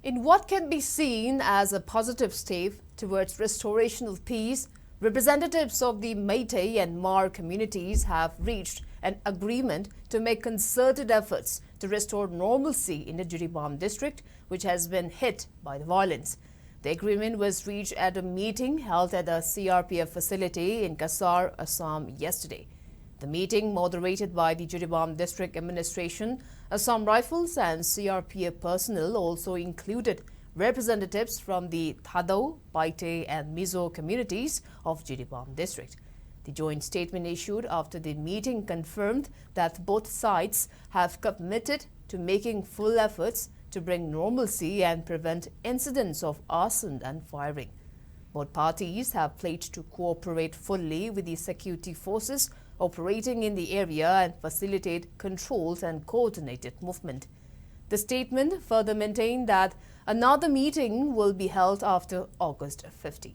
In what can be seen as a positive step towards restoration of peace, representatives of the Meetei and Hmar communities have reached an agreement to make concerted efforts to restore normalcy in the Jiribam district, which has been hit by the violence. The agreement was reached at a meeting held at a CRPF facility in Kasar, Assam yesterday. The meeting, moderated by the Jiribam District Administration, Assam Rifles and CRPF personnel, also included representatives from the Thadau, Meetei and Mizo communities of Jiribam District. The joint statement issued after the meeting confirmed that both sides have committed to making full efforts to bring normalcy and prevent incidents of arson and firing. Both parties have pledged to cooperate fully with the security forces operating in the area and facilitate controlled and coordinated movement. The statement further maintained that another meeting will be held after August 15.